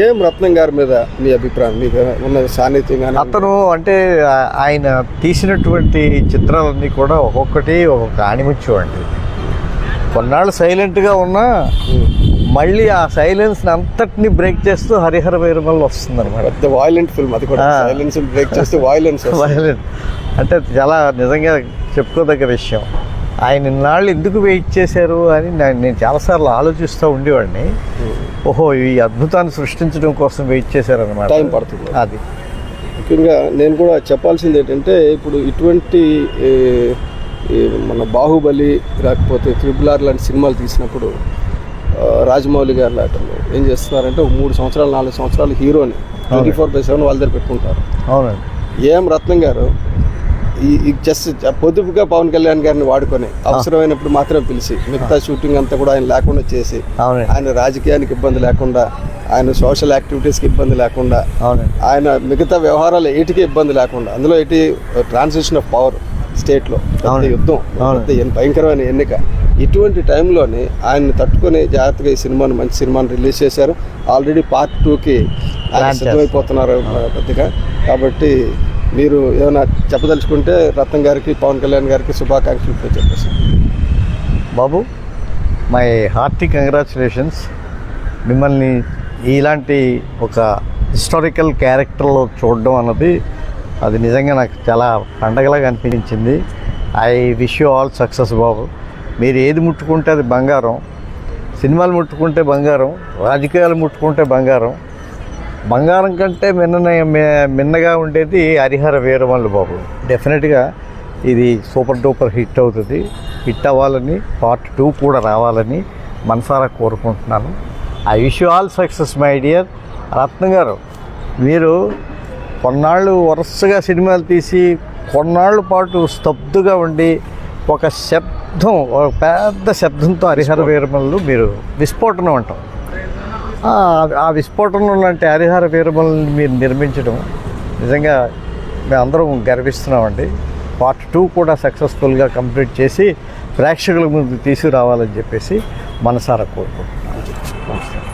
ఏం రత్నం గారి మీద మీ అభిప్రాయం, మీకు ఉన్న సాన్నిధ్యం కానీ? అతను అంటే ఆయన తీసినటువంటి చిత్రాలన్నీ కూడా ఒక్కొక్కటి ఒక్కొక్క ఆణిముత్యం అండి. కొన్నాళ్ళు సైలెంట్గా ఉన్నా మళ్ళీ ఆ సైలెన్స్ని అంతటిని బ్రేక్ చేస్తూ హరిహర వీరమల్లు వస్తుంది అనమాట. పెద్ద వాయిలెంట్ ఫిల్మ్ అది కూడా. సైలెన్స్ బ్రేక్ చేస్తూ వాయిలెన్స్ అంటే చాలా నిజంగా చెప్పుకోదగ్గ విషయం. ఆయన ఇన్నాళ్ళు ఎందుకు వెయిట్ చేశారు అని నేను చాలాసార్లు ఆలోచిస్తూ ఉండేవాడిని. ఓహో, ఈ అద్భుతాన్ని సృష్టించడం కోసం వెయిట్ చేశారనమాట. టైం పడుతుంది అది. ముఖ్యంగా నేను కూడా చెప్పాల్సింది ఏంటంటే, ఇప్పుడు ఇటువంటి మన బాహుబలి లేకపోతే RRR లాంటి సినిమాలు తీసినప్పుడు రాజమౌళి గారు లాంటి ఏం చేస్తున్నారంటే, 3 సంవత్సరాలు 4 సంవత్సరాలు హీరోని 24/7 వాళ్ళ దగ్గర పెట్టుకుంటారు. అవునండి. ఏం రత్నం గారు ఈ జస్ట్ పొదుపుగా పవన్ కళ్యాణ్ గారిని వాడుకొని అవసరమైనప్పుడు మాత్రమే పిలిచి మిగతా షూటింగ్ అంతా కూడా ఆయన లేకుండా చేసి, ఆయన రాజకీయానికి ఇబ్బంది లేకుండా, ఆయన సోషల్ యాక్టివిటీస్కి ఇబ్బంది లేకుండా, ఆయన మిగతా వ్యవహారాలు ఏటికి ఇబ్బంది లేకుండా, అందులో ఎటు ట్రాన్సిషన్ ఆఫ్ పవర్ స్టేట్లో యుద్ధం, భయంకరమైన ఎన్నిక, ఇటువంటి టైంలోని ఆయన్ని తట్టుకొని జాగ్రత్తగా ఈ సినిమాను, మంచి సినిమాను రిలీజ్ చేశారు. ఆల్రెడీ Part 2కి ఆయన సిద్ధమైపోతున్నారు పెద్దగా. కాబట్టి మీరు ఏమైనా చెప్పదలుచుకుంటే రత్నం గారికి, పవన్ కళ్యాణ్ గారికి శుభాకాంక్షలు చెప్పేసి. బాబు, మై హార్టీ కంగ్రాచులేషన్స్. మిమ్మల్ని ఇలాంటి ఒక హిస్టారికల్ క్యారెక్టర్లో చూడడం అన్నది అది నిజంగా నాకు చాలా పండగలాగా అనిపించింది. I wish you all success బాబు. మీరు ఏది ముట్టుకుంటే అది బంగారం. సినిమాలు ముట్టుకుంటే బంగారం, రాజకీయాలు ముట్టుకుంటే బంగారం. బంగారం కంటే మిన్నగా ఉండేది హరిహర వీరమల్లు బాబు. డెఫినెట్గా ఇది సూపర్ డూపర్ హిట్ అవుతుంది. హిట్ అవ్వాలని, Part 2 కూడా రావాలని మనసారా కోరుకుంటున్నాను. I wish you all success my dear. Ratnam గారు, మీరు కొన్నాళ్ళు వరుసగా సినిమాలు తీసి కొన్నాళ్ళ పాటు స్తబ్దుగా ఉండి ఒక శబ్దం, ఒక పెద్ద శబ్దంతో హరిహర వీరమల్లు మీరు విస్ఫోటనం అంటాం. ఆ విస్ఫోటనం లాంటి హరిహర వీరమల్ని మీరు నిర్మించడం నిజంగా మేమందరం గర్విస్తున్నామండి. Part 2 కూడా సక్సెస్ఫుల్గా కంప్లీట్ చేసి ప్రేక్షకుల ముందు తీసుకురావాలని చెప్పేసి మనసారా కోరుకుంటున్నాను.